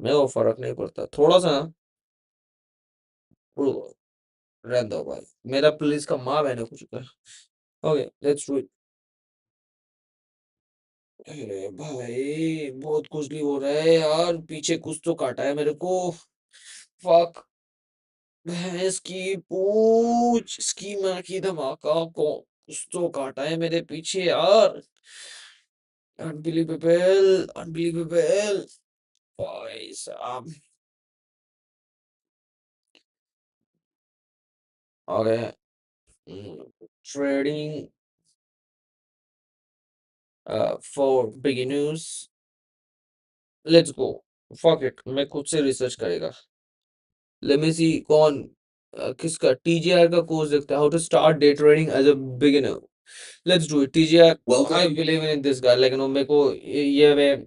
मेरे को फर्क नहीं पड़ता थोड़ा सा ना। वो रहने दो भाई। मेरा पुलिस का माँ बहन हो चुका है। Okay let's do it. अरे भाई बहुत खुजली हो रहा है यार, पीछे कुछ तो काटा है मेरे को। फक। भैंस की पूछ, इसकी माँ की धमाका को कुछ तो काटा है मेरे पीछे यार। Unbelievable, unbelievable. भाई साहब। Okay. Trading for beginners. Let's go. Fuck it, मैं खुद से रिसर्च करेगा। लेट मी सी कौन किसका टीजीआर का कोर्स देखता है, how to start day trading as a beginner. Let's do it TGR. I believe in this guy, लेकिन मेरे को ये मैं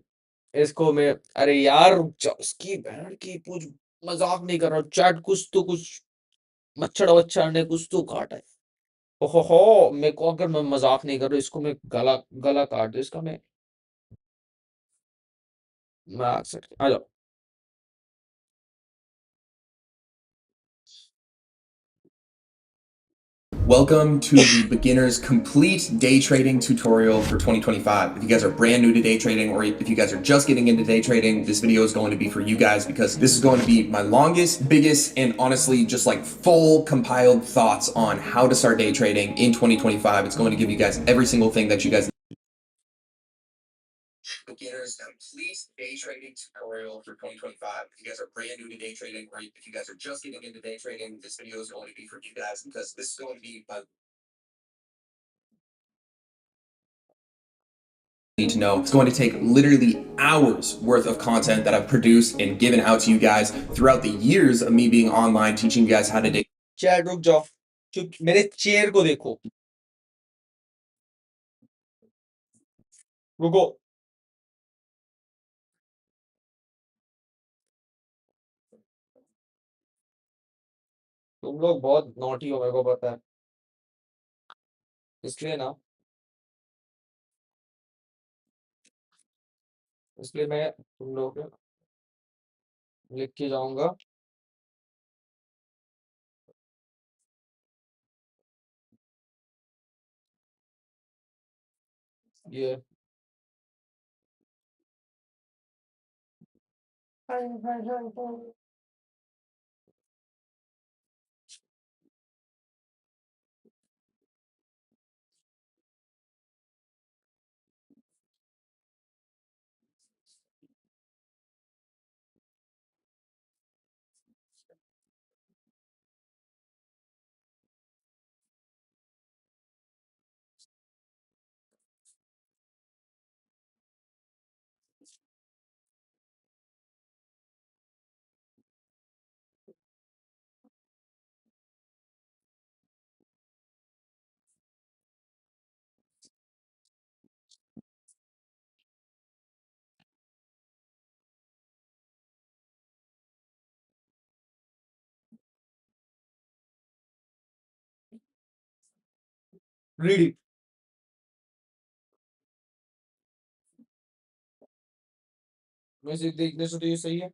इसको मैं। अरे यार रुक जा, उसकी बहन की पूछ। मजाक नहीं कर रहा, चैट कुछ तो कुछ मच्छर वच्छर ने कुछ तो काटा है। ओहो मेरे को, अगर मैं मजाक नहीं कर रहा इसको मैं गला गला काट दूं इसका मैं आ सकता आ जाओ। Welcome to the beginner's complete day trading tutorial for 2025. If you guys are brand new to day trading, or if you guys are just getting into day trading, this video is going to be for you guys because this is going to be my longest, biggest, and honestly just like full compiled thoughts on how to start day trading in 2025. It's going to give you guys every single thing that you guys beginner's complete day trading tutorial for 2025. If you guys are brand new to day trading, or if you guys are just getting into day trading, this video is going to be for you guys because this is going to be my need to know. It's going to take literally hours worth of content that I've produced and given out to you guys throughout the years of me being online teaching you guys how to day. Chat रुक जाओ, चुप, मेरे chair को देखो। रुको। तुम लोग बहुत नॉटी हो, मेरे को पता है। इसलिए ना, इसलिए मैं तुम लोगों को लिख के जाऊंगा। ये रीडिंग वैसे देखने से तो ये सही है।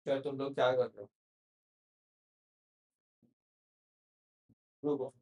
क्या तुम लोग क्या कर रहे हो? रुको।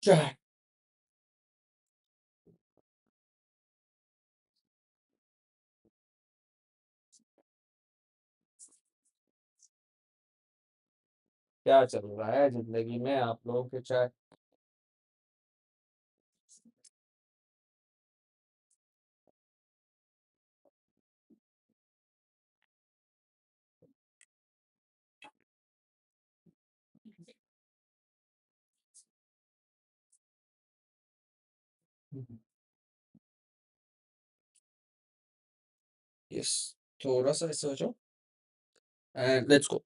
क्या क्या चल रहा है ज़िंदगी में आप लोगों के चाहे? यस, थोड़ा-सा ऐसे हो जाओ and let's go.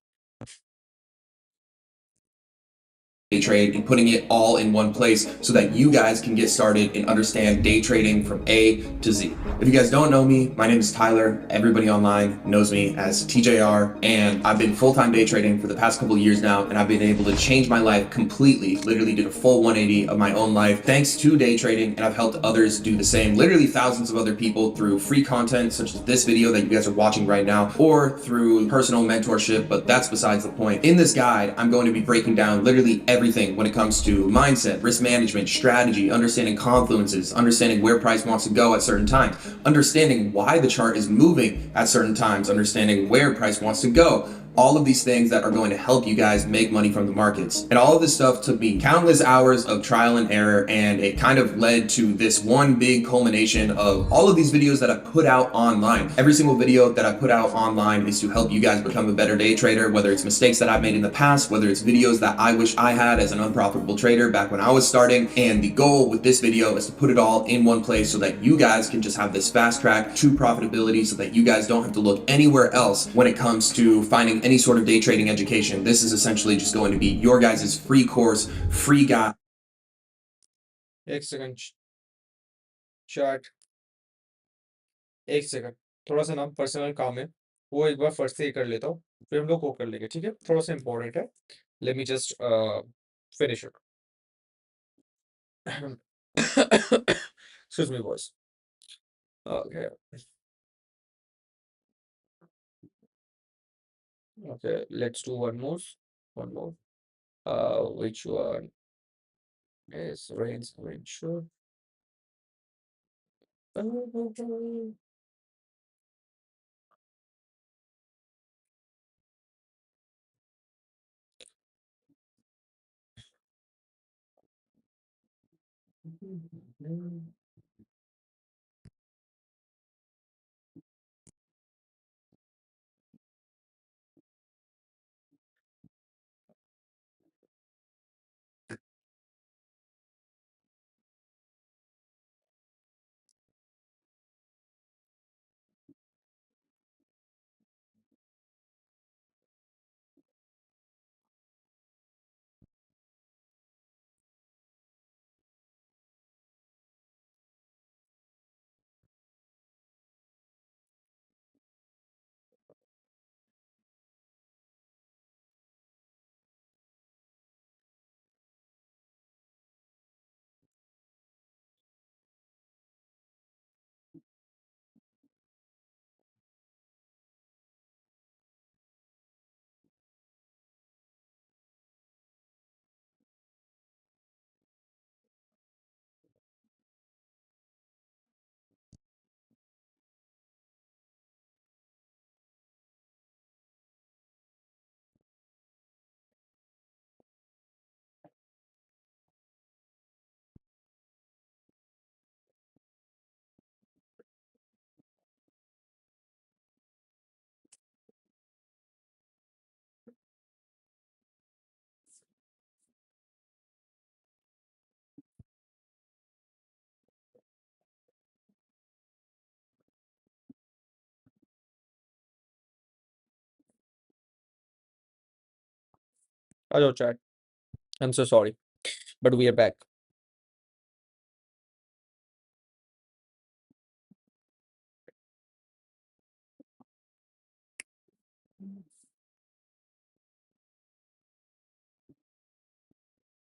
day trade and putting it all in one place so that you guys can get started and understand day trading from A to Z. If you guys don't know me, my name is Tyler. Everybody online knows me as TJR, and I've been full-time day trading for the past couple of years now, and I've been able to change my life completely, literally did a full 180 of my own life thanks to day trading, and I've helped others do the same, literally thousands of other people through free content such as this video that you guys are watching right now, or through personal mentorship, but that's besides the point. In this guide, I'm going to be breaking down literally everything when it comes to mindset, risk management, strategy, understanding confluences, understanding where price wants to go at certain times, understanding why the chart is moving at certain times, understanding where price wants to go. All of these things that are going to help you guys make money from the markets. And all of this stuff took me countless hours of trial and error, and it kind of led to this one big culmination of all of these videos that I put out online. Every single video that I put out online is to help you guys become a better day trader, whether it's mistakes that I've made in the past, whether it's videos that I wish I had as an unprofitable trader back when I was starting. And the goal with this video is to put it all in one place so that you guys can just have this fast track to profitability, so that you guys don't have to look anywhere else when it comes to finding any sort of day trading education. This is essentially just going to be your guys' free course, free guide. एक second chart, एक second, थोड़ा सा ना personal काम है, वो एक बार first से ही कर लेता हूँ, फिर हम लोग वो कर लेंगे, ठीक है? थोड़ा सा इम्पोर्टेंट है. Let me just finish it. Excuse me, boys. Okay. Okay, let's do one more. One more. Which one is Rain's Venture? Hello, chat. I'm so sorry, but we are back.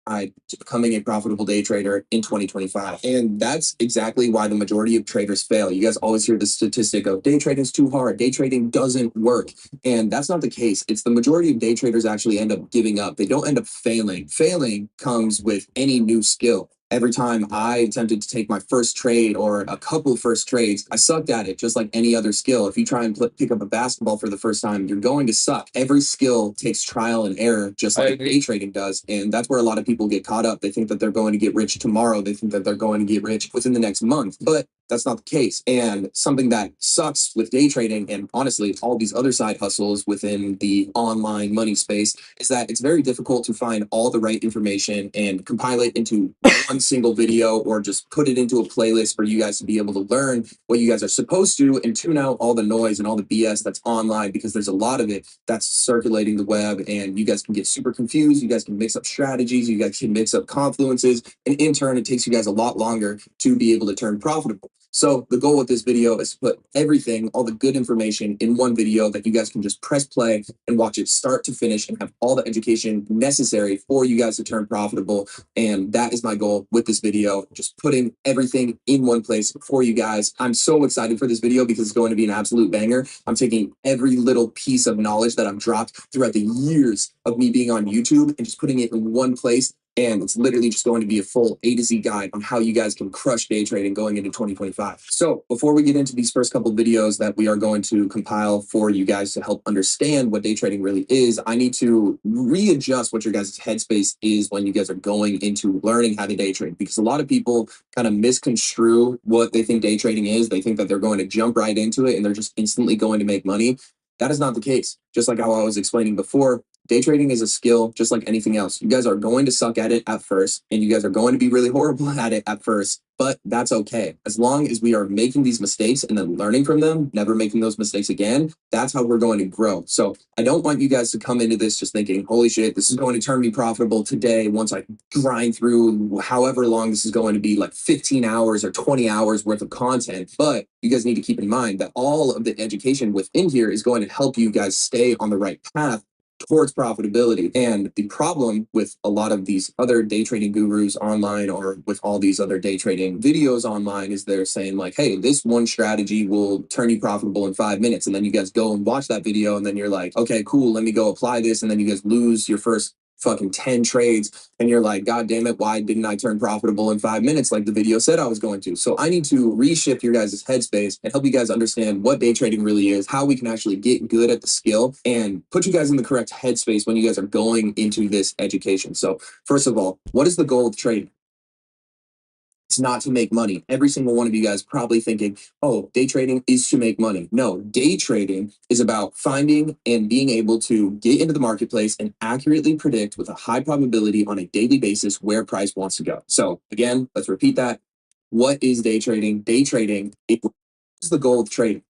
To becoming a profitable day trader in 2025. And that's exactly why the majority of traders fail. You guys always hear the statistic of day trading is too hard, day trading doesn't work. And that's not the case. It's the majority of day traders actually end up giving up. They don't end up failing. Failing comes with any new skill. Every time I attempted to take my first trade or a couple first trades, I sucked at it just like any other skill. If you try and pick up a basketball for the first time, you're going to suck. Every skill takes trial and error, just I like agree. day trading does. And that's where a lot of people get caught up. They think that they're going to get rich tomorrow. They think that they're going to get rich within the next month. But that's not the case. And something that sucks with day trading and honestly all these other side hustles within the online money space is that it's very difficult to find all the right information and compile it into one single video or just put it into a playlist for you guys to be able to learn what you guys are supposed to and tune out all the noise and all the BS that's online, because there's a lot of it that's circulating the web and you guys can get super confused. You guys can mix up strategies, you guys can mix up confluences, and in turn it takes you guys a lot longer to be able to turn profitable. So the goal with this video is to put everything, all the good information in one video that you guys can just press play and watch it start to finish and have all the education necessary for you guys to turn profitable. And that is my goal with this video, just putting everything in one place for you guys. I'm so excited for this video because it's going to be an absolute banger. I'm taking every little piece of knowledge that I've dropped throughout the years of me being on YouTube and just putting it in one place. And it's literally just going to be a full A to Z guide on how you guys can crush day trading going into 2025. So before we get into these first couple videos that we are going to compile for you guys to help understand what day trading really is, I need to readjust what your guys' headspace is when you guys are going into learning how to day trade, because a lot of people kind of misconstrue what they think day trading is. They think that they're going to jump right into it and they're just instantly going to make money. That is not the case. Just like how I was explaining before, day trading is a skill just like anything else. You guys are going to suck at it at first, and you guys are going to be really horrible at it at first, but that's okay. As long as we are making these mistakes and then learning from them, never making those mistakes again, that's how we're going to grow. So I don't want you guys to come into this just thinking, holy shit, this is going to turn me profitable today once I grind through however long this is going to be, like 15 hours or 20 hours worth of content. But you guys need to keep in mind that all of the education within here is going to help you guys stay on the right path towards profitability. And the problem with a lot of these other day trading gurus online, or with all these other day trading videos online, is they're saying like, hey, this one strategy will turn you profitable in 5 minutes. And then you guys go and watch that video and then you're like, okay, cool, let me go apply this. And then you guys lose your first fucking 10 trades and you're like, God damn it, why didn't I turn profitable in 5 minutes like the video said I was going to? So I need to reshift your guys' headspace and help you guys understand what day trading really is, how we can actually get good at the skill, and put you guys in the correct headspace when you guys are going into this education. So first of all, what is the goal of trading? It's not to make money. Every single one of you guys probably thinking, oh, day trading is to make money. No, day trading is about finding and being able to get into the marketplace and accurately predict with a high probability on a daily basis where price wants to go. So again, let's repeat that. What is day trading? Day trading is the goal of trading.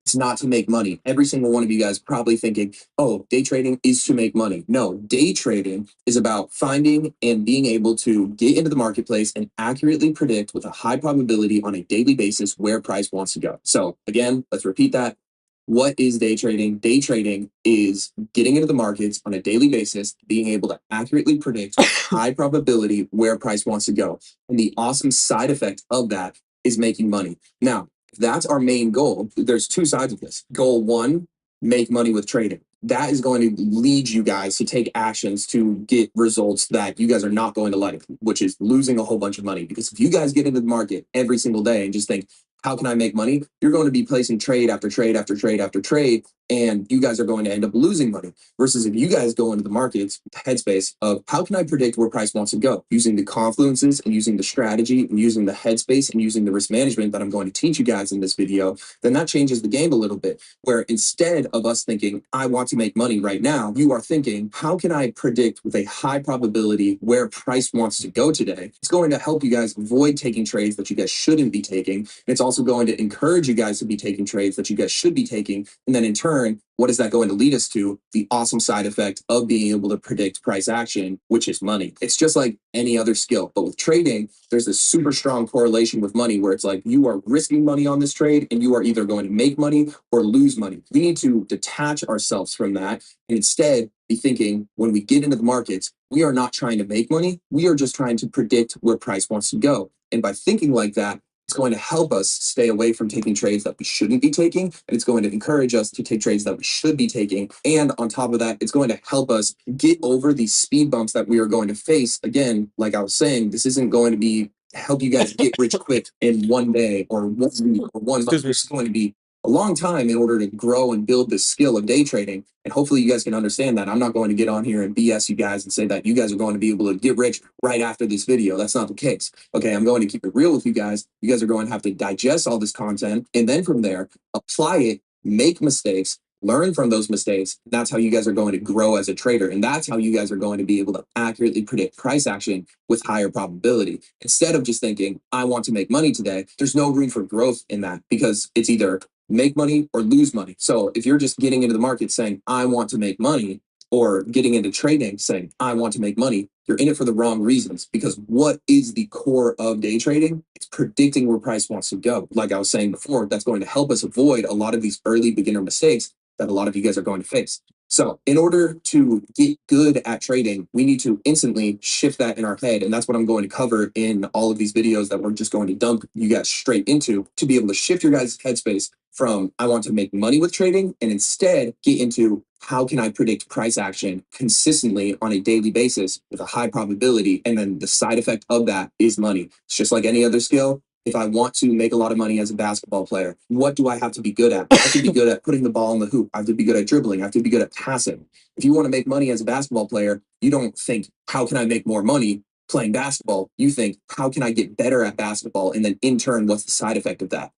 It's not to make money. Every single one of you guys probably thinking, oh, day trading is to make money. No, day trading is about finding and being able to get into the marketplace and accurately predict with a high probability on a daily basis where price wants to go. So again, let's repeat that. What is day trading? Day trading is getting into the markets on a daily basis, being able to accurately predict with high probability where price wants to go. And the awesome side effect of that is making money. Now, that's our main goal. There's two sides of this. Goal one, make money with trading. That is going to lead you guys to take actions to get results that you guys are not going to like, which is losing a whole bunch of money. Because if you guys get into the market every single day and just think, how can I make money? You're going to be placing trade after trade after trade after trade, and you guys are going to end up losing money. Versus if you guys go into the markets headspace of how can I predict where price wants to go, using the confluences and using the strategy and using the headspace and using the risk management that I'm going to teach you guys in this video, then that changes the game a little bit. Where instead of us thinking, I want to make money right now, you are thinking, how can I predict with a high probability where price wants to go today? It's going to help you guys avoid taking trades that you guys shouldn't be taking. And it's also going to encourage you guys to be taking trades that you guys should be taking. And then in turn, what is that going to lead us to? The awesome side effect of being able to predict price action, which is money. It's just like any other skill. But with trading, there's this super strong correlation with money where it's like you are risking money on this trade and you are either going to make money or lose money. We need to detach ourselves from that and instead be thinking, when we get into the markets, we are not trying to make money. We are just trying to predict where price wants to go. And by thinking like that, it's going to help us stay away from taking trades that we shouldn't be taking. And it's going to encourage us to take trades that we should be taking. And on top of that, it's going to help us get over these speed bumps that we are going to face. Again, like I was saying, this isn't going to be help you guys get rich quick in one day or 1 week or 1 month. This is going to be a long time in order to grow and build this skill of day trading. And hopefully you guys can understand that. I'm not going to get on here and BS you guys and say that you guys are going to be able to get rich right after this video. That's not the case. Okay, I'm going to keep it real with you guys. You guys are going to have to digest all this content, and then from there, apply it, make mistakes, learn from those mistakes. That's how you guys are going to grow as a trader. And that's how you guys are going to be able to accurately predict price action with higher probability. Instead of just thinking, I want to make money today, there's no room for growth in that, because it's either make money or lose money. So if you're just getting into the market saying, I want to make money, or getting into trading saying, I want to make money, you're in it for the wrong reasons. Because what is the core of day trading? It's predicting where price wants to go. Like I was saying before, that's going to help us avoid a lot of these early beginner mistakes that a lot of you guys are going to face. So in order to get good at trading, we need to instantly shift that in our head. And that's what I'm going to cover in all of these videos that we're just going to dump you guys straight into, to be able to shift your guys' headspace from I want to make money with trading, and instead get into how can I predict price action consistently on a daily basis with a high probability. And then the side effect of that is money. It's just like any other skill. If I want to make a lot of money as a basketball player, what do I have to be good at? I have to be good at putting the ball in the hoop. I have to be good at dribbling. I have to be good at passing. If you want to make money as a basketball player, you don't think, how can I make more money playing basketball? You think, how can I get better at basketball? And then in turn, what's the side effect of that?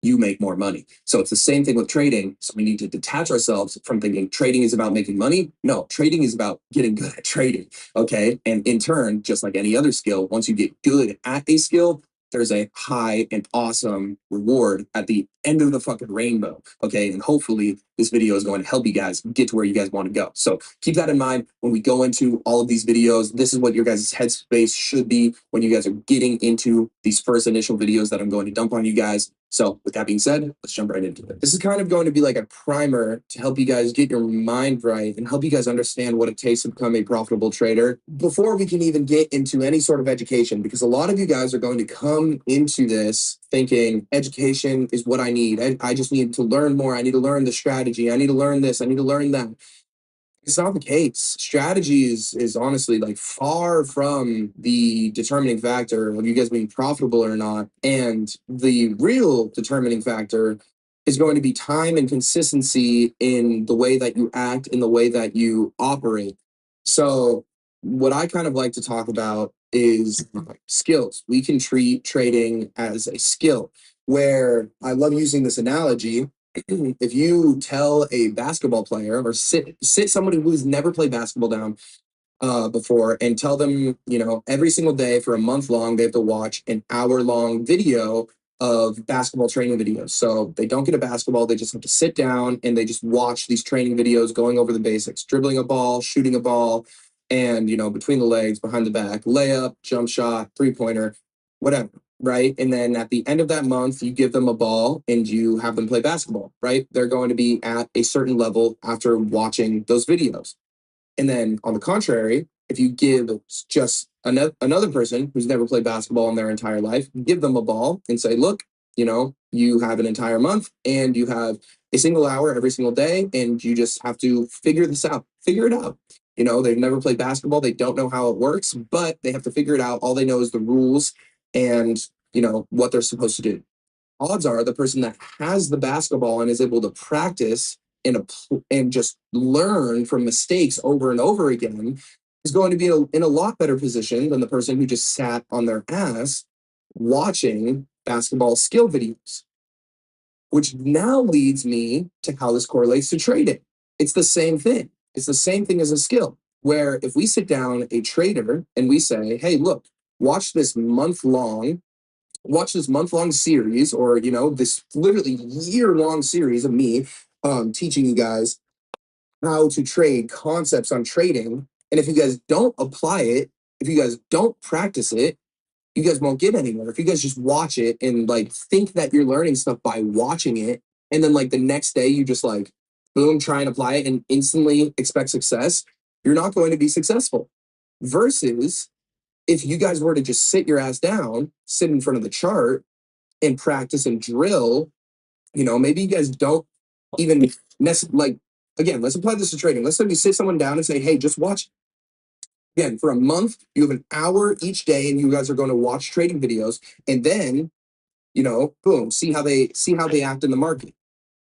You make more money. So it's the same thing with trading. So we need to detach ourselves from thinking trading is about making money. No, trading is about getting good at trading. Okay. And in turn, just like any other skill, once you get good at a skill, there's a high and awesome reward at the end of the fucking rainbow. Okay. And hopefully this video is going to help you guys get to where you guys want to go. So keep that in mind when we go into all of these videos. This is what your guys' headspace should be when you guys are getting into these first initial videos that I'm going to dump on you guys. So with that being said, let's jump right into it. This is kind of going to be like a primer to help you guys get your mind right and help you guys understand what it takes to become a profitable trader before we can even get into any sort of education, because a lot of you guys are going to come into this thinking education is what I need. I just need to learn more. I need to learn the strategy. I need to learn this. I need to learn that. It's not the case. Strategy is honestly like far from the determining factor of you guys being profitable or not. And the real determining factor is going to be time and consistency in the way that you act, in the way that you operate. So what I kind of like to talk about is skills. We can treat trading as a skill, where I love using this analogy. If you tell a basketball player, or sit somebody who's never played basketball down before, and tell them, every single day for a month long, they have to watch an hour-long video of basketball training videos. So they don't get a basketball, they just have to sit down and they just watch these training videos going over the basics, dribbling a ball, shooting a ball, and, between the legs, behind the back, layup, jump shot, three-pointer, whatever. Right. And then at the end of that month, you give them a ball and you have them play basketball. Right. They're going to be at a certain level after watching those videos. And then on the contrary, if you give just another person who's never played basketball in their entire life, give them a ball and say, look, you have an entire month and you have a single hour every single day, and you just have to figure this out, figure it out. They've never played basketball. They don't know how it works, but they have to figure it out. All they know is the rules and, what they're supposed to do. Odds are the person that has the basketball and is able to practice and just learn from mistakes over and over again is going to be in a lot better position than the person who just sat on their ass watching basketball skill videos. Which now leads me to how this correlates to trading. It's the same thing. It's the same thing as a skill, where if we sit down a trader and we say, hey, look, watch this month-long series, or this literally year-long series of me teaching you guys how to trade, concepts on trading. And if you guys don't apply it, if you guys don't practice it, you guys won't get anywhere. If you guys just watch it and think that you're learning stuff by watching it, and then the next day you just boom, try and apply it and instantly expect success, you're not going to be successful. Versus if you guys were to just sit your ass down, sit in front of the chart and practice and drill, maybe you guys don't even again, let's apply this to trading. Let's say we sit someone down and say, hey, just watch. Again, for a month, you have an hour each day and you guys are going to watch trading videos, and then, boom, see how they act in the market.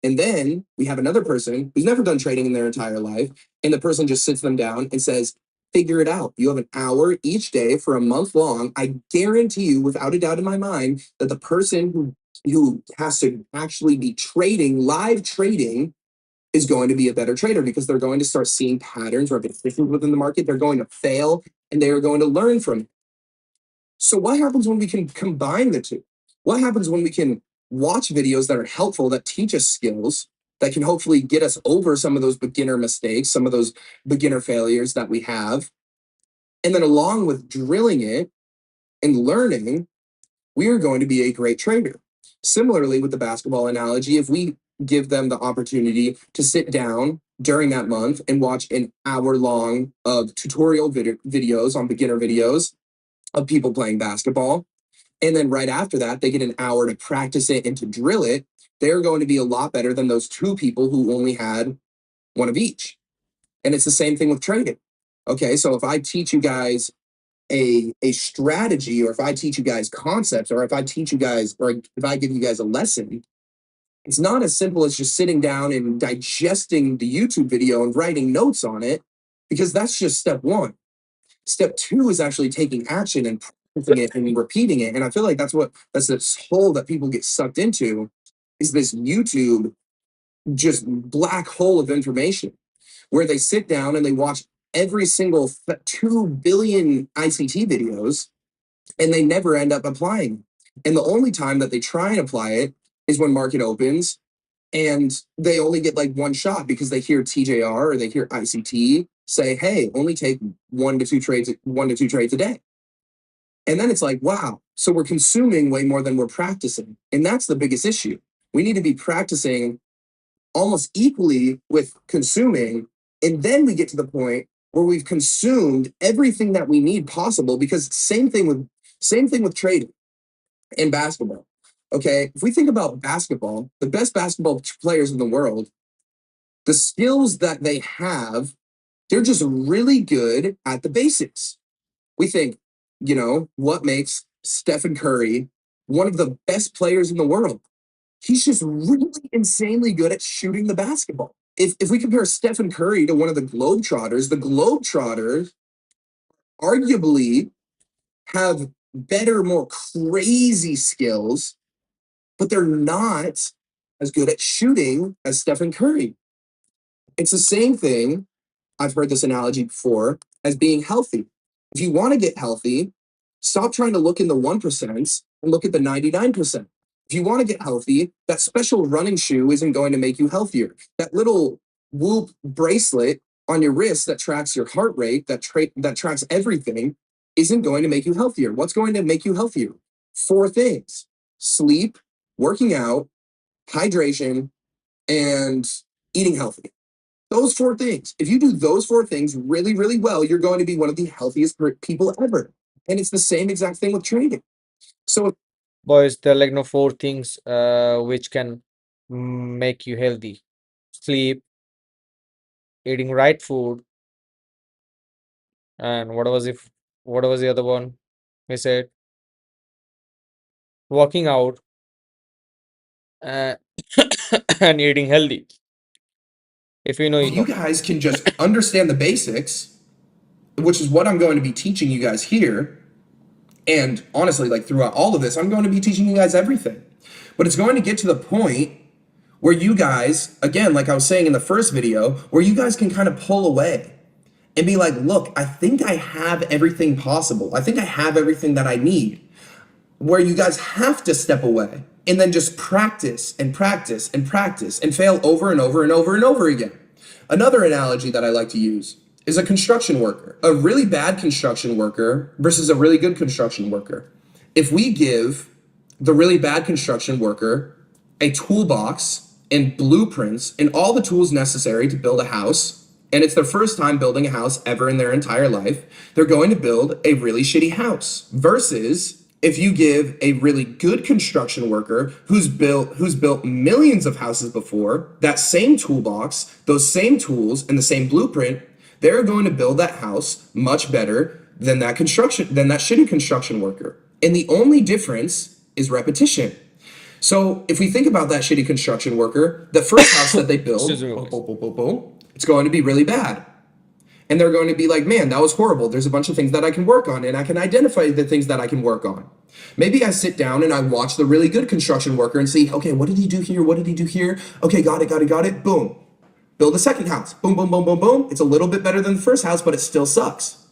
And then we have another person who's never done trading in their entire life, and the person just sits them down and says, figure it out. You have an hour each day for a month long. I guarantee you, without a doubt in my mind, that the person who has to actually be trading, live trading, is going to be a better trader because they're going to start seeing patterns, repetitions within the market. They're going to fail and they are going to learn from it. So what happens when we can combine the two? What happens when we can watch videos that are helpful, that teach us skills, that can hopefully get us over some of those beginner mistakes, some of those beginner failures that we have? And then along with drilling it and learning, we are going to be a great trader. Similarly, with the basketball analogy, if we give them the opportunity to sit down during that month and watch an hour long of tutorial videos on beginner videos of people playing basketball, and then right after that, they get an hour to practice it and to drill it, they're going to be a lot better than those two people who only had one of each. And it's the same thing with trading. Okay, so if I teach you guys a strategy, or if I teach you guys concepts, or if I teach you guys, or if I give you guys a lesson, it's not as simple as just sitting down and digesting the YouTube video and writing notes on it, because that's just step one. Step two is actually taking action and practicing it and repeating it. And I feel like that's this hole that people get sucked into, is this YouTube just black hole of information where they sit down and they watch every single 2 billion ICT videos and they never end up applying. And the only time that they try and apply it is when market opens, and they only get like one shot because they hear TJR or they hear ICT say, hey, only take 1 to 2 trades a day. And then it's like, wow, so we're consuming way more than we're practicing. And that's the biggest issue. We need to be practicing almost equally with consuming. And then we get to the point where we've consumed everything that we need possible, because same thing with trading and basketball. Okay, if we think about basketball, the best basketball players in the world, the skills that they have, they're just really good at the basics. We think, what makes Stephen Curry one of the best players in the world? He's just really insanely good at shooting the basketball. If we compare Stephen Curry to one of the Globetrotters arguably have better, more crazy skills, but they're not as good at shooting as Stephen Curry. It's the same thing, I've heard this analogy before, as being healthy. If you want to get healthy, stop trying to look in the 1% and look at the 99%. If you want to get healthy, that special running shoe isn't going to make you healthier. That little Whoop bracelet on your wrist that tracks your heart rate, that tracks everything, isn't going to make you healthier. What's going to make you healthier? 4 things: sleep, working out, hydration, and eating healthy. Those 4 things. If you do those 4 things really, really well, you're going to be one of the healthiest people ever. And it's the same exact thing with trading. So Boys, there are like no 4 things which can make you healthy: sleep, eating right food, and what was the other one? We said working out, uh, and eating healthy. If you know, you you know. guys can just understand the basics, which is what I'm going to be teaching you guys here. And honestly, like throughout all of this, I'm going to be teaching you guys everything. But it's going to get to the point where you guys, again, like I was saying in the first video, where you guys can kind of pull away and be like, look, I think I have everything possible. I think I have everything that I need. Where you guys have to step away and then just practice and practice and practice and fail over and over and over and over again. Another analogy that I like to use is a construction worker. A really bad construction worker versus a really good construction worker. If we give the really bad construction worker a toolbox and blueprints and all the tools necessary to build a house, and it's their first time building a house ever in their entire life, they're going to build a really shitty house. Versus if you give a really good construction worker who's built millions of houses before, that same toolbox, those same tools, and the same blueprint, they're going to build that house much better than that shitty construction worker. And the only difference is repetition. So if we think about that shitty construction worker, the first house that they build, Excuse me, guys. it's going to be really bad. And they're going to be like, man, that was horrible. There's a bunch of things that I can work on, and I can identify the things that I can work on. Maybe I sit down and I watch the really good construction worker and see, okay, what did he do here? What did he do here? Okay, got it. Boom. Build a second house. Boom, boom, boom, boom, boom. It's a little bit better than the first house, but it still sucks.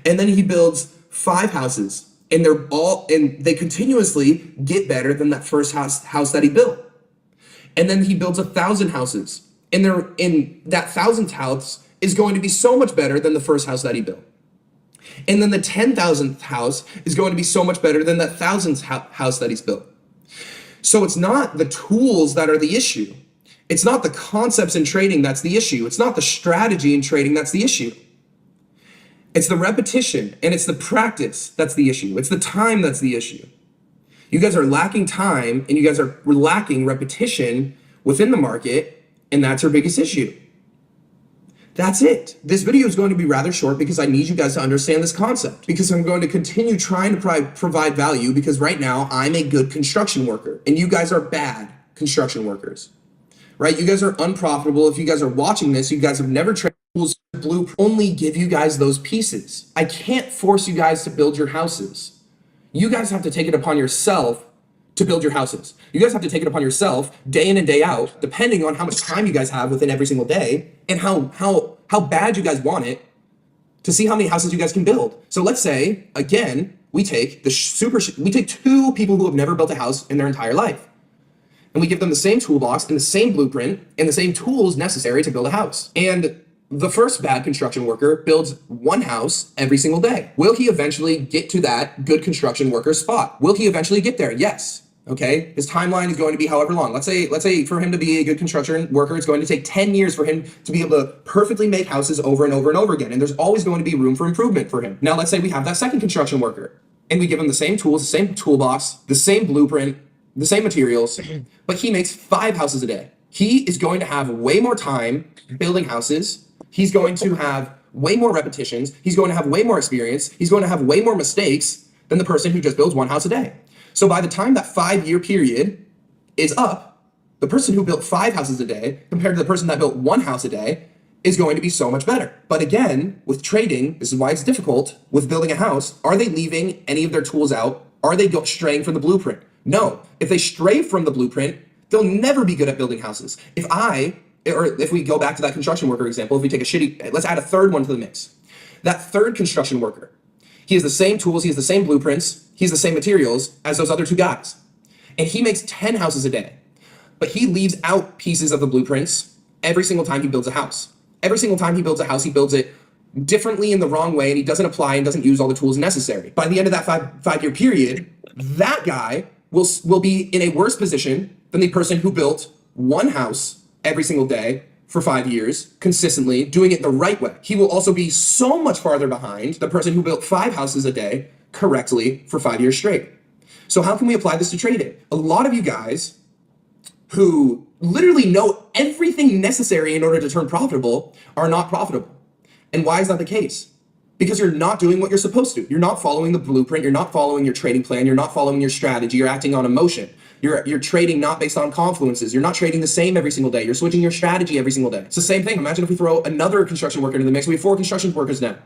And then he builds 5 houses, and they continuously get better than that first house that he built. And then he builds 1,000 houses, and that 1,000th house is going to be so much better than the first house that he built. And then the 10,000th house is going to be so much better than that 1,000th house that he's built. So it's not the tools that are the issue. It's not the concepts in trading that's the issue. It's not the strategy in trading that's the issue. It's the repetition and it's the practice that's the issue. It's the time that's the issue. You guys are lacking time and you guys are lacking repetition within the market, and that's your biggest issue. That's it. This video is going to be rather short because I need you guys to understand this concept, because I'm going to continue trying to provide value, because right now I'm a good construction worker and you guys are bad construction workers, right? You guys are unprofitable. If you guys are watching this, you guys have never traded tools. Blueprint only give you guys those pieces. I can't force you guys to build your houses. You guys have to take it upon yourself to build your houses. You guys have to take it upon yourself day in and day out, depending on how much time you guys have within every single day and how bad you guys want it, to see how many houses you guys can build. So let's say, again, we take 2 people who have never built a house in their entire life, and we give them the same toolbox and the same blueprint and the same tools necessary to build a house. And the first bad construction worker builds 1 house every single day. Will he eventually get to that good construction worker spot? Will he eventually get there? Yes. Okay. His timeline is going to be however long. Let's say for him to be a good construction worker, it's going to take 10 years for him to be able to perfectly make houses over and over and over again. And there's always going to be room for improvement for him. Now, let's say we have that second construction worker and we give him the same tools, the same toolbox, the same blueprint, the same materials, but he makes 5 houses a day. He is going to have way more time building houses. He's going to have way more repetitions. He's going to have way more experience. He's going to have way more mistakes than the person who just builds 1 house a day. So by the time that 5-year period is up, the person who built 5 houses a day compared to the person that built 1 house a day is going to be so much better. But again, with trading, this is why it's difficult. With building a house, are they leaving any of their tools out? Are they straying from the blueprint? No. If they stray from the blueprint, they'll never be good at building houses. If we go back to that construction worker example, if we take let's add a third one to the mix. That third construction worker, he has the same tools, he has the same blueprints, he has the same materials as those other 2 guys. And he makes 10 houses a day. But he leaves out pieces of the blueprints every single time he builds a house. Every single time he builds a house, he builds it differently in the wrong way, and he doesn't apply and doesn't use all the tools necessary. By the end of that 5-year period, that guy will be in a worse position than the person who built 1 house every single day for 5 years, consistently, doing it the right way. He will also be so much farther behind the person who built 5 houses a day correctly for 5 years straight. So how can we apply this to trading? A lot of you guys who literally know everything necessary in order to turn profitable are not profitable. And why is that the case? Because you're not doing what you're supposed to. You're not following the blueprint. You're not following your trading plan. You're not following your strategy. You're acting on emotion. You're trading not based on confluences. You're not trading the same every single day. You're switching your strategy every single day. It's the same thing. Imagine if we throw another construction worker into the mix. We have 4 construction workers now.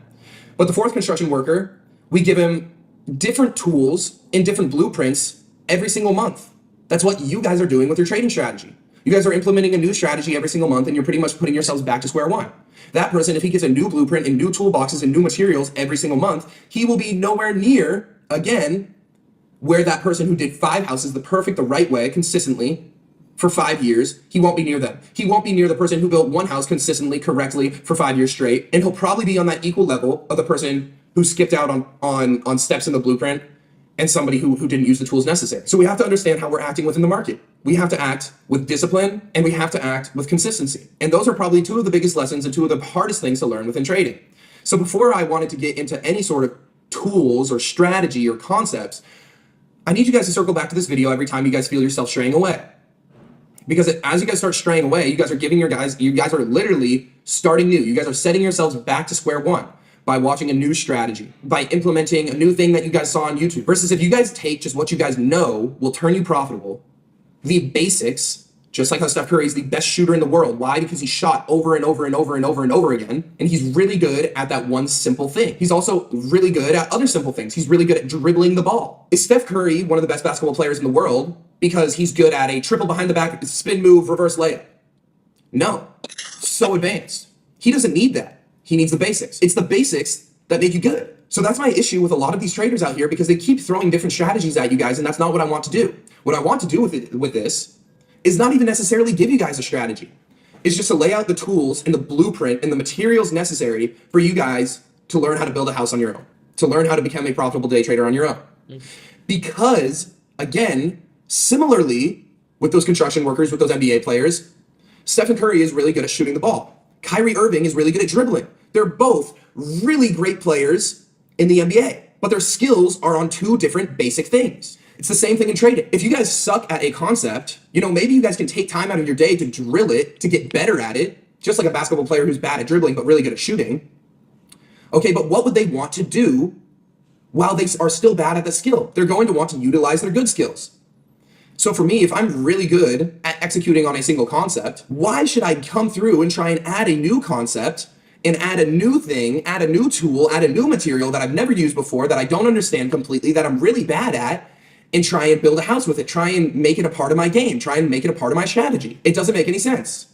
But the 4th construction worker, we give him different tools and different blueprints every single month. That's what you guys are doing with your trading strategy. You guys are implementing a new strategy every single month, and you're pretty much putting yourselves back to square one. That person, if he gets a new blueprint and new toolboxes and new materials every single month, he will be nowhere near, again, where that person who did 5 houses the right way, consistently, for 5 years, he won't be near them. He won't be near the person who built 1 house consistently, correctly, for 5 years straight, and he'll probably be on that equal level of the person who skipped out on steps in the blueprint and somebody who didn't use the tools necessary. So we have to understand how we're acting within the market. We have to act with discipline, and we have to act with consistency. And those are probably 2 of the biggest lessons and 2 of the hardest things to learn within trading. So before I wanted to get into any sort of tools or strategy or concepts, I need you guys to circle back to this video every time you guys feel yourself straying away. Because as you guys start straying away, you guys are literally starting new. You guys are setting yourselves back to square one by watching a new strategy, by implementing a new thing that you guys saw on YouTube. Versus if you guys take just what you guys know will turn you profitable the basics, just like how Steph Curry is the best shooter in the world. Why? Because he shot over and over and over and over and over again. And he's really good at that one simple thing. He's also really good at other simple things. He's really good at dribbling the ball. Is Steph Curry one of the best basketball players in the world because he's good at a triple behind the back, spin move, reverse layup? No. So advanced. He doesn't need that. He needs the basics. It's the basics that make you good. So that's my issue with a lot of these traders out here, because they keep throwing different strategies at you guys, and that's not what I want to do. What I want to do with this is not even necessarily give you guys a strategy. It's just to lay out the tools and the blueprint and the materials necessary for you guys to learn how to build a house on your own, to learn how to become a profitable day trader on your own. Because, again, similarly with those construction workers, with those NBA players, Stephen Curry is really good at shooting the ball. Kyrie Irving is really good at dribbling. They're both really great players in the NBA, but their skills are on two different basic things. It's the same thing in trading. If you guys suck at a concept, maybe you guys can take time out of your day to drill it, to get better at it, just like a basketball player who's bad at dribbling but really good at shooting. Okay, but what would they want to do while they are still bad at the skill? They're going to want to utilize their good skills. So for me, if I'm really good at executing on a single concept, why should I come through and try and add a new concept and add a new thing, add a new tool, add a new material that I've never used before, that I don't understand completely, that I'm really bad at, and try and build a house with it, try and make it a part of my game, try and make it a part of my strategy? It doesn't make any sense.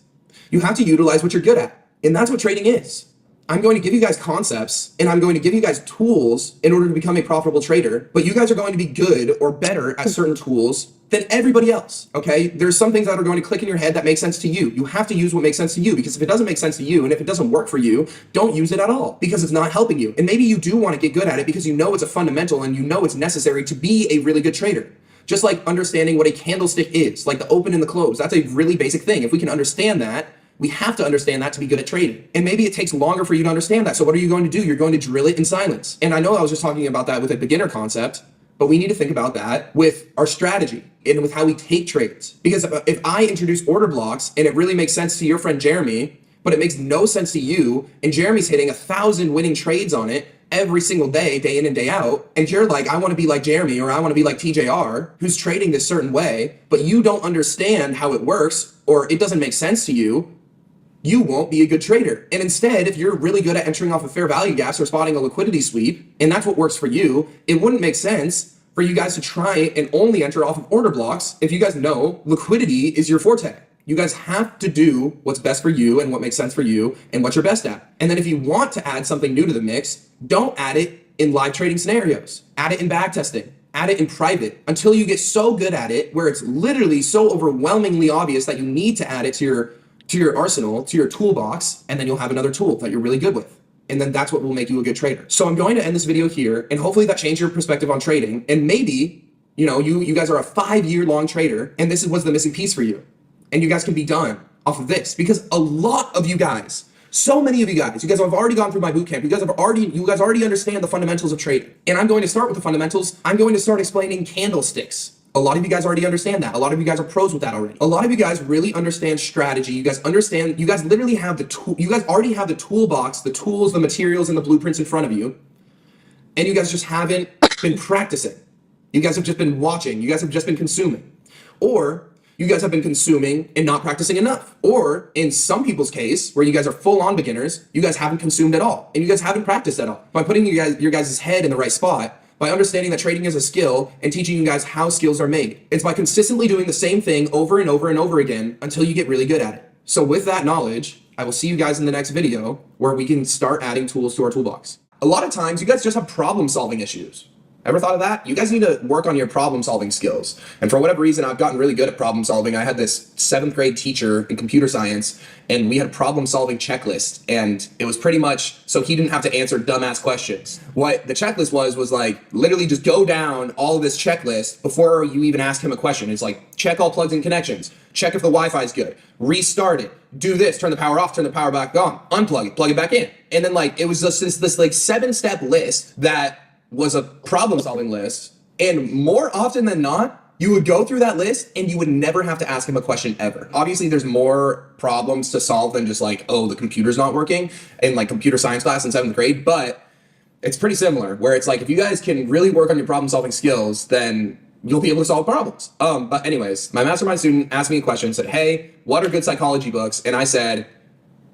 You have to utilize what you're good at. And that's what trading is. I'm going to give you guys concepts, and I'm going to give you guys tools in order to become a profitable trader, but you guys are going to be good or better at certain tools than everybody else, okay? There's some things that are going to click in your head that make sense to you. You have to use what makes sense to you, because if it doesn't make sense to you and if it doesn't work for you, don't use it at all, because it's not helping you. And maybe you do want to get good at it because you know it's a fundamental and you know it's necessary to be a really good trader. Just like understanding what a candlestick is, like the open and the close. That's a really basic thing. If we can understand that, we have to understand that to be good at trading. And maybe it takes longer for you to understand that. So what are you going to do? You're going to drill it in silence. And I know I was just talking about that with a beginner concept, but we need to think about that with our strategy and with how we take trades. Because if I introduce order blocks and it really makes sense to your friend Jeremy, but it makes no sense to you, and Jeremy's hitting 1,000 winning trades on it every single day, day in and day out, and you're like, I want to be like Jeremy, or I want to be like TJR, who's trading this certain way, but you don't understand how it works, or it doesn't make sense to you, you won't be a good trader. And instead, if you're really good at entering off of fair value gaps or spotting a liquidity sweep, and that's what works for you, it wouldn't make sense for you guys to try and only enter off of order blocks if you guys know liquidity is your forte. You guys have to do what's best for you and what makes sense for you and what you're best at. And then if you want to add something new to the mix, don't add it in live trading scenarios. Add it in back testing. Add it in private until you get so good at it where it's literally so overwhelmingly obvious that you need to add it to your arsenal, to your toolbox, and then you'll have another tool that you're really good with. And then that's what will make you a good trader. So I'm going to end this video here, and hopefully that changed your perspective on trading. And maybe, you guys are a 5-year-long trader, and this was the missing piece for you. And you guys can be done off of this, because a lot of you guys, so many of you guys have already gone through my boot camp. You guys already understand the fundamentals of trading. And I'm going to start with the fundamentals. I'm going to start explaining candlesticks. A lot of you guys already understand that. A lot of you guys are pros with that already. A lot of you guys really understand strategy. You guys literally have the tool. You guys already have the toolbox, the tools, the materials, and the blueprints in front of you. And you guys just haven't been practicing. You guys have just been watching. You guys have just been consuming. Or you guys have been consuming and not practicing enough. Or in some people's case, where you guys are full-on beginners, you guys haven't consumed at all. And you guys haven't practiced at all. By putting your guys' head in the right spot, by understanding that trading is a skill and teaching you guys how skills are made. It's by consistently doing the same thing over and over and over again until you get really good at it. So with that knowledge, I will see you guys in the next video where we can start adding tools to our toolbox. A lot of times you guys just have problem-solving issues. Ever thought of that? You guys need to work on your problem-solving skills. And for whatever reason, I've gotten really good at problem-solving. I had this 7th grade teacher in computer science, and we had a problem-solving checklist. And it was pretty much so he didn't have to answer dumbass questions. What the checklist was like, literally just go down all of this checklist before you even ask him a question. It's like, check all plugs and connections. Check if the Wi-Fi is good. Restart it. Do this. Turn the power off. Turn the power back on. Unplug it. Plug it back in. And then it was just this 7-step list that was a problem-solving list, and more often than not, you would go through that list and you would never have to ask him a question ever. Obviously, there's more problems to solve than just the computer's not working in computer science class in 7th grade, but it's pretty similar, where it's if you guys can really work on your problem-solving skills, then you'll be able to solve problems. But anyways, my mastermind student asked me a question, said, hey, what are good psychology books? And I said,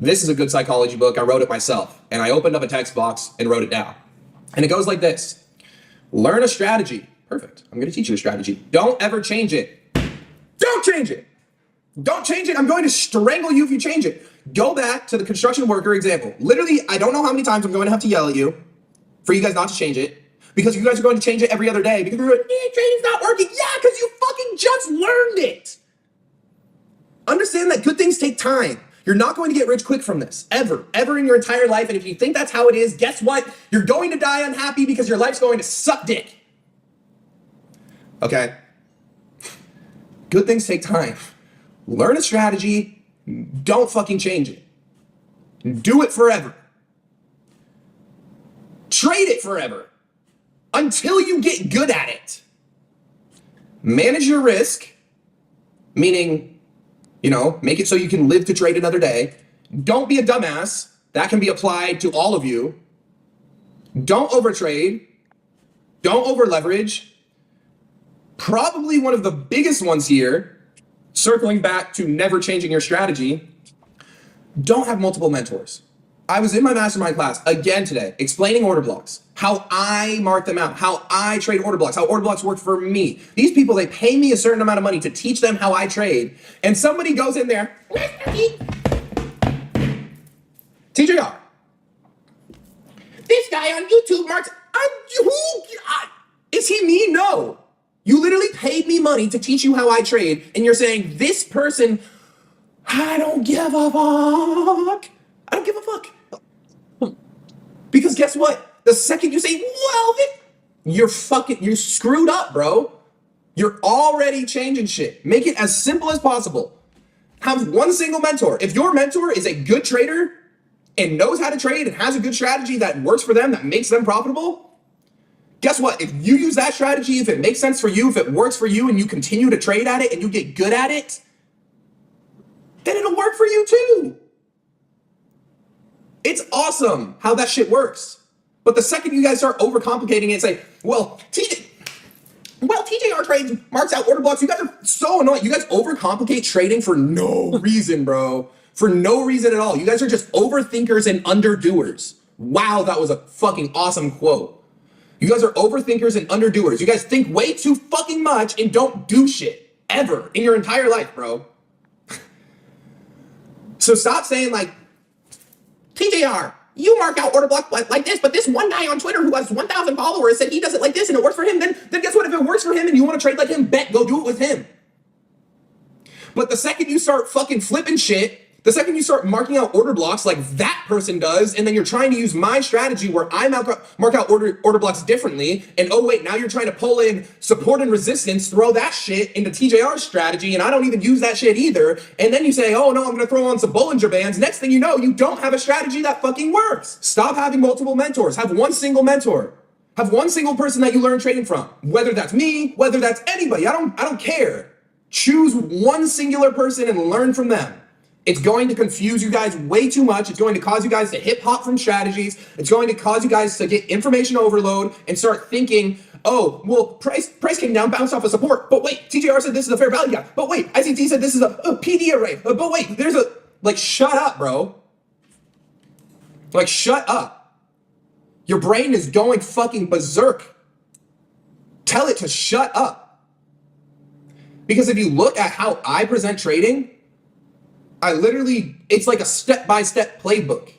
this is a good psychology book. I wrote it myself. And I opened up a text box and wrote it down. And it goes like this. Learn a strategy. Perfect. I'm going to teach you a strategy. Don't ever change it. Don't change it. Don't change it. I'm going to strangle you if you change it. Go back to the construction worker example. Literally, I don't know how many times I'm going to have to yell at you for you guys not to change it. Because you guys are going to change it every other day. Because you're like, trading's not working. Yeah, because you fucking just learned it. Understand that good things take time. You're not going to get rich quick from this. Ever in your entire life. And if you think that's how it is, guess what? You're going to die unhappy because your life's going to suck dick. Okay? Good things take time. Learn a strategy. Don't fucking change it. Do it forever. Trade it forever. Until you get good at it. Manage your risk, meaning, make it so you can live to trade another day. Don't be a dumbass. That can be applied to all of you. Don't overtrade. Don't over leverage. Probably one of the biggest ones here, circling back to never changing your strategy, don't have multiple mentors. I was in my mastermind class again today, explaining order blocks, how I mark them out, how I trade order blocks, how order blocks work for me. These people, they pay me a certain amount of money to teach them how I trade. And somebody goes in there, TJR, this guy on YouTube marks, is he me? No. You literally paid me money to teach you how I trade. And you're saying this person, I don't give a fuck. I don't give a fuck. Because guess what? The second you say, well, you're screwed up, bro. You're already changing shit. Make it as simple as possible. Have one single mentor. If your mentor is a good trader and knows how to trade and has a good strategy that works for them, that makes them profitable, guess what? If you use that strategy, if it makes sense for you, if it works for you and you continue to trade at it and you get good at it, then it'll work for you too. It's awesome how that shit works. But the second you guys start overcomplicating it and say, TJR trades, marks out order blocks, you guys are so annoying. You guys overcomplicate trading for no reason, bro. For no reason at all. You guys are just overthinkers and underdoers. Wow, that was a fucking awesome quote. You guys are overthinkers and underdoers. You guys think way too fucking much and don't do shit. Ever. In your entire life, bro. So stop saying TJR, you mark out order block like this, but this one guy on Twitter who has 1,000 followers said he does it like this and it works for him, then guess what? If it works for him and you want to trade like him, go do it with him. But the second you start fucking flipping shit, the second you start marking out order blocks like that person does, and then you're trying to use my strategy where I mark out order blocks differently, and oh wait, now you're trying to pull in support and resistance, throw that shit into TJR's strategy, and I don't even use that shit either, and then you say, oh no, I'm gonna throw on some Bollinger Bands. Next thing you know, you don't have a strategy that fucking works. Stop having multiple mentors. Have one single mentor. Have one single person that you learn trading from. Whether that's me, whether that's anybody, I don't care. Choose one singular person and learn from them. It's going to confuse you guys way too much. It's going to cause you guys to hip hop from strategies. It's going to cause you guys to get information overload and start thinking, oh, well, price came down, bounced off of support. But wait, TJR said this is a fair value gap. But wait, ICT said this is a PD array. But wait, there's a, shut up, bro. Shut up. Your brain is going fucking berserk. Tell it to shut up. Because if you look at how I present trading, it's like a step-by-step playbook.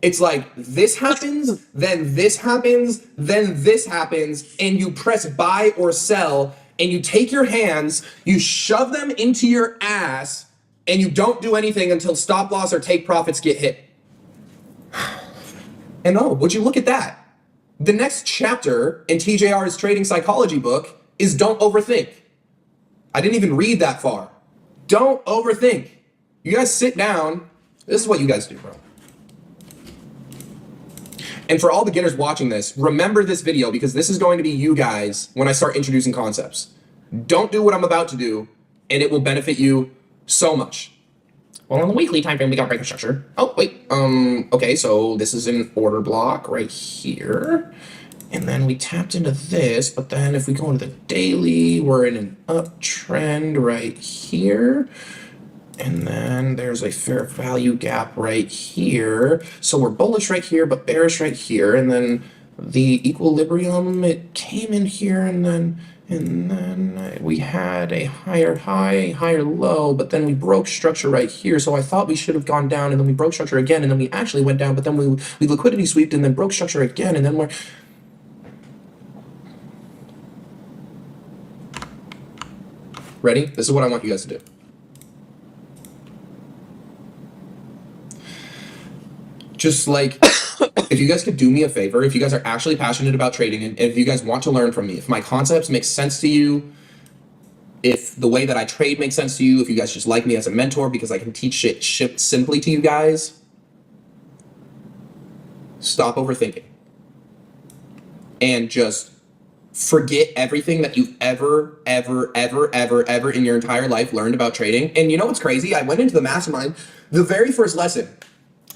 It's like this happens, then this happens, then this happens, and you press buy or sell, and you take your hands, you shove them into your ass, and you don't do anything until stop loss or take profits get hit. And oh, would you look at that? The next chapter in TJR's trading psychology book is don't overthink. I didn't even read that far. Don't overthink. You guys sit down. This is what you guys do, bro. And for all beginners watching this, remember this video because this is going to be you guys when I start introducing concepts. Don't do what I'm about to do, and it will benefit you so much. Well, on the weekly time frame, we got breaker structure. Oh, wait. Okay, so this is an order block right here. And then we tapped into this, but then if we go into the daily, we're in an uptrend right here. And then there's a fair value gap right here. So we're bullish right here, but bearish right here. And then the equilibrium, it came in here, and then we had a higher high, higher low, but then we broke structure right here. So I thought we should have gone down, and then we broke structure again, and then we actually went down, but then we liquidity sweeped and then broke structure again, and then we're... Ready? This is what I want you guys to do. Just like, if you guys could do me a favor, if you guys are actually passionate about trading, and if you guys want to learn from me, if my concepts make sense to you, if the way that I trade makes sense to you, if you guys just like me as a mentor because I can teach shit simply to you guys, stop overthinking. And just forget everything that you've ever in your entire life learned about trading. And you know what's crazy? I went into the mastermind, the very first lesson,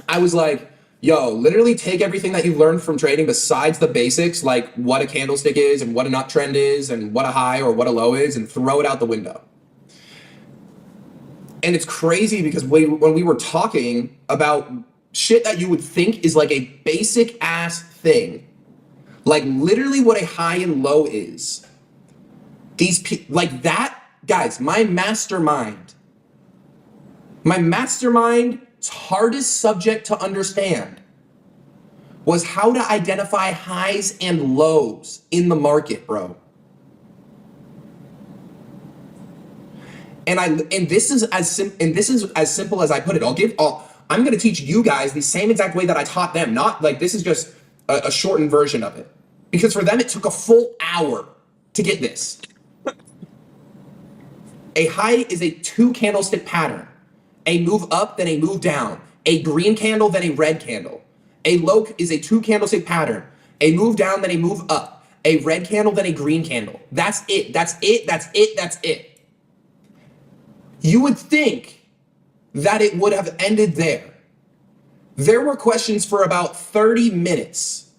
I was like, yo, literally take everything that you've learned from trading besides the basics, like what a candlestick is and what an uptrend is and what a high or what a low is, and throw it out the window. And it's crazy because when we were talking about shit that you would think is like a basic ass thing, like literally what a high and low is, like that, guys, my mastermind's hardest subject to understand was how to identify highs and lows in the market, bro. And this is as simple as I put it. I'm going to teach you guys the same exact way that I taught them. Not like this is just a shortened version of it, because for them it took a full hour to get this. A high is a 2 candlestick pattern. A move up, then a move down. A green candle, then a red candle. A low is a 2 candlestick pattern. A move down, then a move up. A red candle, then a green candle. That's it. That's it. That's it. That's it. You would think that it would have ended there. There were questions for about 30 minutes.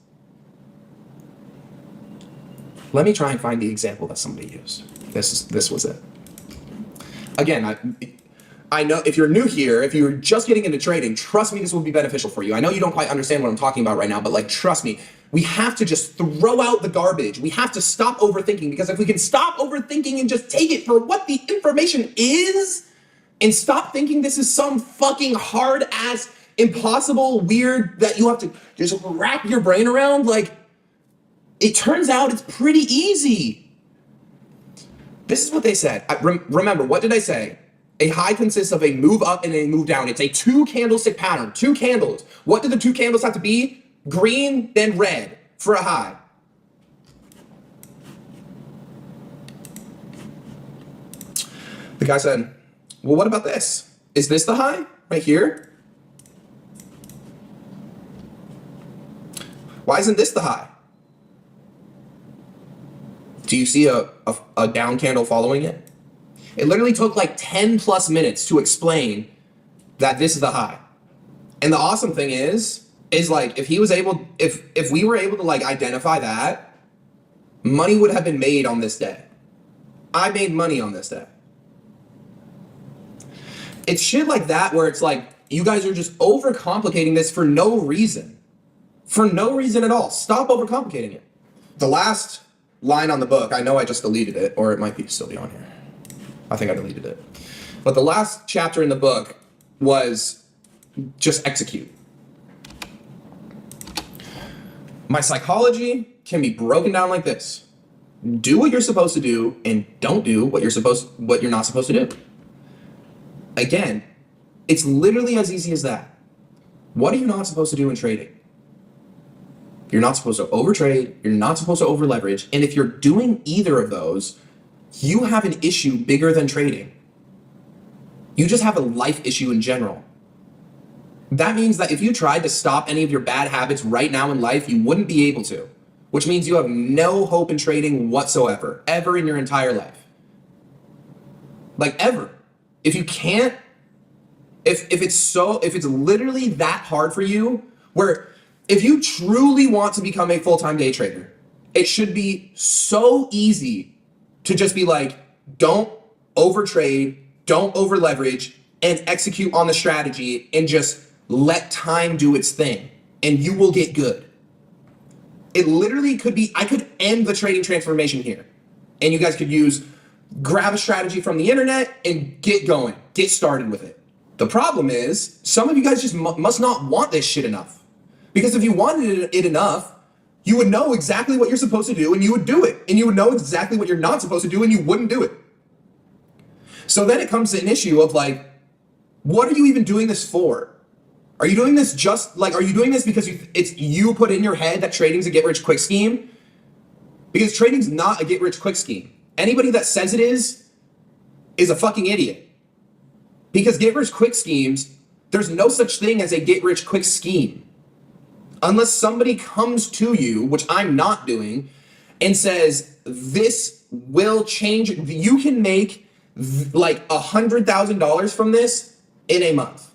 Let me try and find the example that somebody used. This was it. Again, I know if you're new here, if you're just getting into trading, trust me, this will be beneficial for you. I know you don't quite understand what I'm talking about right now, but like, trust me, we have to just throw out the garbage. We have to stop overthinking, because if we can stop overthinking and just take it for what the information is, and stop thinking this is some fucking hard ass, impossible, weird that you have to just wrap your brain around, like, it turns out it's pretty easy. This is what they said. Remember, what did I say? A high consists of a move up and a move down. It's a 2 candlestick pattern, 2 candles. What do the 2 candles have to be? Green, then red for a high. The guy said, well, what about this? Is this the high right here? Why isn't this the high? Do you see a down candle following it? It literally took like 10 plus minutes to explain that this is the high. And the awesome thing is like, if we were able to like identify that, money would have been made on this day. I made money on this day. It's shit like that where it's like, you guys are just overcomplicating this for no reason. For no reason at all. Stop overcomplicating it. The last line on the book, I know I just deleted it, or it might still be on here. I think I deleted it. But the last chapter in the book was just execute. My psychology can be broken down like this. Do what you're supposed to do and don't do what you're not supposed to do. Again, it's literally as easy as that. What are you not supposed to do in trading? You're not supposed to overtrade, you're not supposed to over leverage, and if you're doing either of those, you have an issue bigger than trading. You just have a life issue in general. That means that if you tried to stop any of your bad habits right now in life, you wouldn't be able to, which means you have no hope in trading whatsoever, ever in your entire life. Like ever. If you can't, if it's literally that hard for you, where if you truly want to become a full-time day trader, It should be so easy to just be like, don't overtrade, don't over leverage, and execute on the strategy and just let time do its thing, and you will get good. It literally could be, I could end the trading transformation here, and you guys could grab a strategy from the internet and get going, get started with it. The problem is, some of you guys just must not want this shit enough. Because if you wanted it enough, you would know exactly what you're supposed to do and you would do it. And you would know exactly what you're not supposed to do and you wouldn't do it. So then it comes to an issue of like, what are you even doing this for? Are you doing this are you doing this because you put in your head that trading's a get rich quick scheme? Because trading's not a get rich quick scheme. Anybody that says it is a fucking idiot. Because get rich quick schemes, there's no such thing as a get rich quick scheme. Unless somebody comes to you, which I'm not doing, and says, this will change, you can make like $100,000 from this in a month.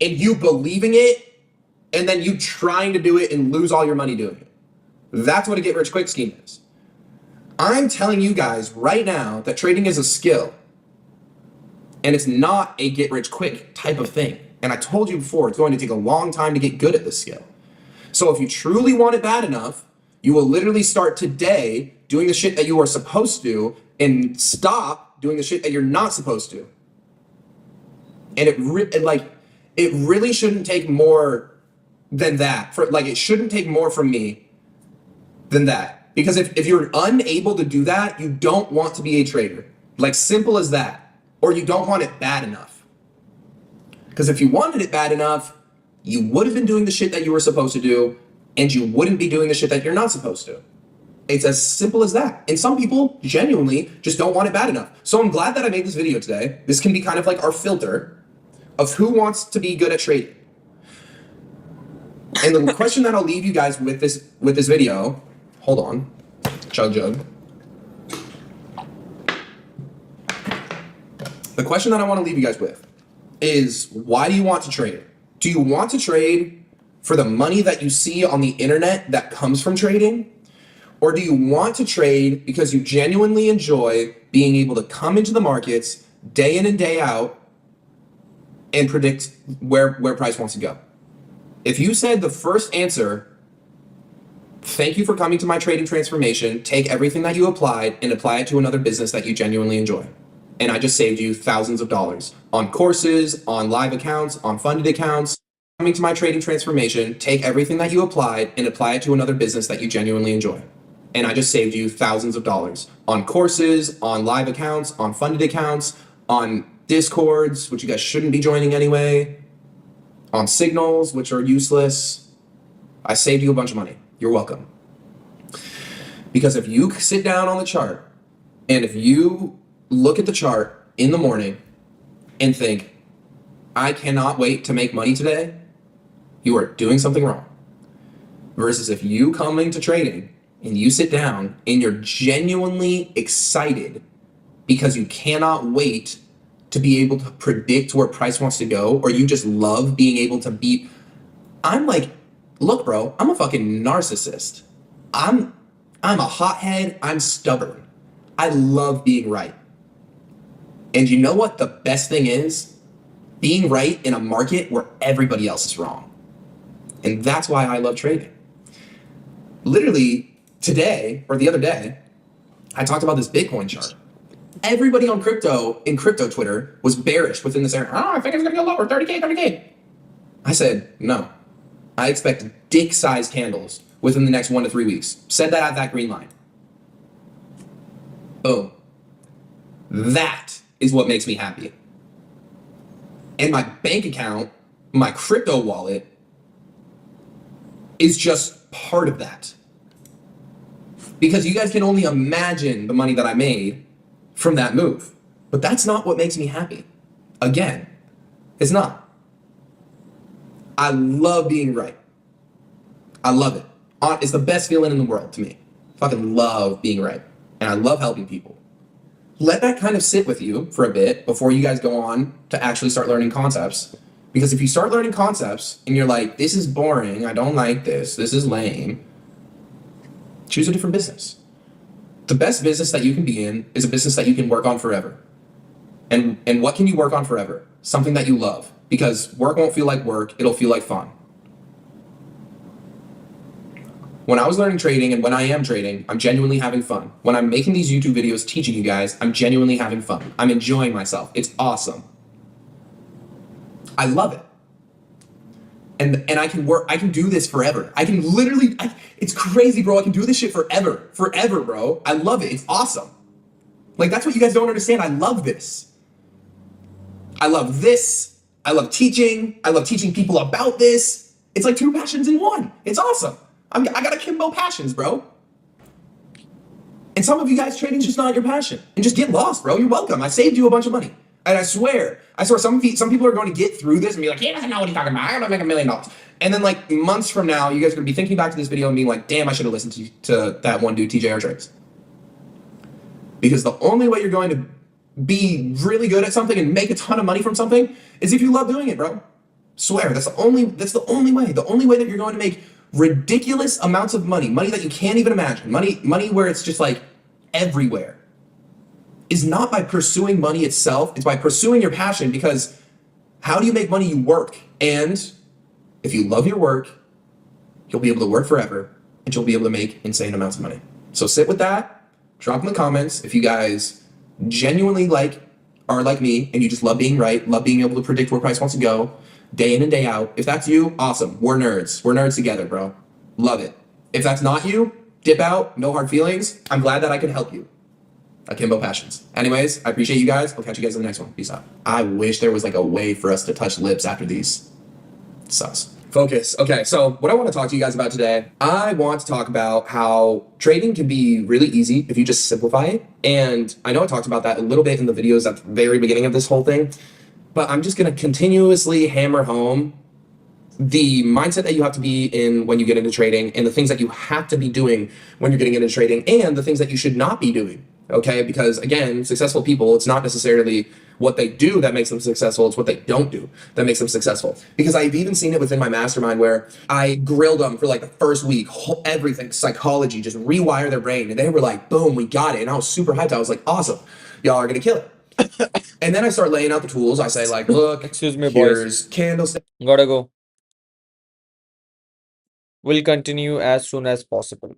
And you believing it, and then you trying to do it and lose all your money doing it. That's what a get rich quick scheme is. I'm telling you guys right now that trading is a skill. And it's not a get rich quick type of thing. And I told you before, it's going to take a long time to get good at this skill. So if you truly want it bad enough, you will literally start today doing the shit that you are supposed to and stop doing the shit that you're not supposed to. And it really shouldn't take more than that. It shouldn't take more from me than that. Because if you're unable to do that, you don't want to be a trader. Like, simple as that. Or you don't want it bad enough. Because if you wanted it bad enough, you would have been doing the shit that you were supposed to do, and you wouldn't be doing the shit that you're not supposed to. It's as simple as that. And some people genuinely just don't want it bad enough. So I'm glad that I made this video today. This can be kind of like our filter of who wants to be good at trading. And the question that I'll leave you guys with this video, hold on, chug. The question that I want to leave you guys with is, why do you want to trade? Do you want to trade for the money that you see on the internet that comes from trading? Or do you want to trade because you genuinely enjoy being able to come into the markets day in and day out and predict where price wants to go? If you said the first answer, thank you for coming to my trading transformation, take everything that you applied and apply it to another business that you genuinely enjoy. And I just saved you thousands of dollars on courses, on live accounts, on funded accounts. Coming to my trading transformation, take everything that you applied and apply it to another business that you genuinely enjoy. And I just saved you thousands of dollars on courses, on live accounts, on funded accounts, on Discords, which you guys shouldn't be joining anyway, on signals, which are useless. I saved you a bunch of money. You're welcome. Because if you sit down on the chart and if you look at the chart in the morning and think, I cannot wait to make money today, you are doing something wrong. Versus if you come into trading and you sit down and you're genuinely excited because you cannot wait to be able to predict where price wants to go, or you just love being able to beat. I'm like, look, bro, I'm a fucking narcissist. I'm a hothead. I'm stubborn. I love being right. And you know what the best thing is? Being right in a market where everybody else is wrong. And that's why I love trading. Literally today, or the other day, I talked about this Bitcoin chart. Everybody on crypto, in crypto Twitter, was bearish within this area. Oh, I think it's gonna go lower, 30K. I said, no. I expect dick-sized candles within the next 1 to 3 weeks. Said that at that green line. Boom. That is what makes me happy. And my bank account, my crypto wallet, is just part of that. Because you guys can only imagine the money that I made from that move. But that's not what makes me happy. Again, it's not. I love being right. I love it. It's the best feeling in the world to me. Fucking love being right. And I love helping people. Let that kind of sit with you for a bit before you guys go on to actually start learning concepts. Because if you start learning concepts and you're like, this is boring, I don't like this is lame, Choose a different business. The best business that you can be in is a business that you can work on forever. And what can you work on forever? Something that you love. Because work won't feel like work, it'll feel like fun. When I was learning trading and when I am trading, I'm genuinely having fun. When I'm making these YouTube videos teaching you guys, I'm genuinely having fun. I'm enjoying myself. It's awesome. I love it. And I can do this forever. I can literally, it's crazy, bro. I can do this shit forever, bro. I love it. It's awesome. Like, that's what you guys don't understand. I love this. I love this. I love teaching. I love teaching people about this. It's like 2 passions in 1. It's awesome. I got akimbo passions, bro. And some of you guys, trading's just not your passion. And just get lost, bro. You're welcome. I saved you a bunch of money. And I swear some people are going to get through this and be like, he doesn't know what he's talking about. I'm gonna make $1 million. And then like months from now, you guys are gonna be thinking back to this video and being like, damn, I should have listened to that one dude, TJR Trades. Because the only way you're going to be really good at something and make a ton of money from something is if you love doing it, bro. Swear, that's the only way. The only way that you're going to make ridiculous amounts of money that you can't even imagine, money where it's just like everywhere, is not by pursuing money itself. It's by pursuing your passion, because how do you make money? You work. And if you love your work, you'll be able to work forever and you'll be able to make insane amounts of money. So sit with that, drop in the comments if you guys genuinely are like me and you just love being right, love being able to predict where price wants to go day in and day out. If that's you, awesome. We're nerds. We're nerds together, bro. Love it. If that's not you, dip out, no hard feelings. I'm glad that I could help you. Akimbo passions. Anyways, I appreciate you guys. I'll catch you guys in the next one. Peace out. I wish there was like a way for us to touch lips after these. It sucks. Focus. Okay, so what I want to talk to you guys about today, I want to talk about how trading can be really easy if you just simplify it. And I know I talked about that a little bit in the videos at the very beginning of this whole thing, but I'm just going to continuously hammer home the mindset that you have to be in when you get into trading, and the things that you have to be doing when you're getting into trading, and the things that you should not be doing. Okay, because again, successful people, it's not necessarily what they do that makes them successful, it's what they don't do that makes them successful. Because I've even seen it within my mastermind where I grilled them for like the first week, everything, psychology, just rewire their brain. And they were like, boom, we got it. And I was super hyped. I was like, awesome, y'all are gonna kill it. And then I start laying out the tools. I say like, look, Excuse me, here's candlestick. Gotta go. We'll continue as soon as possible.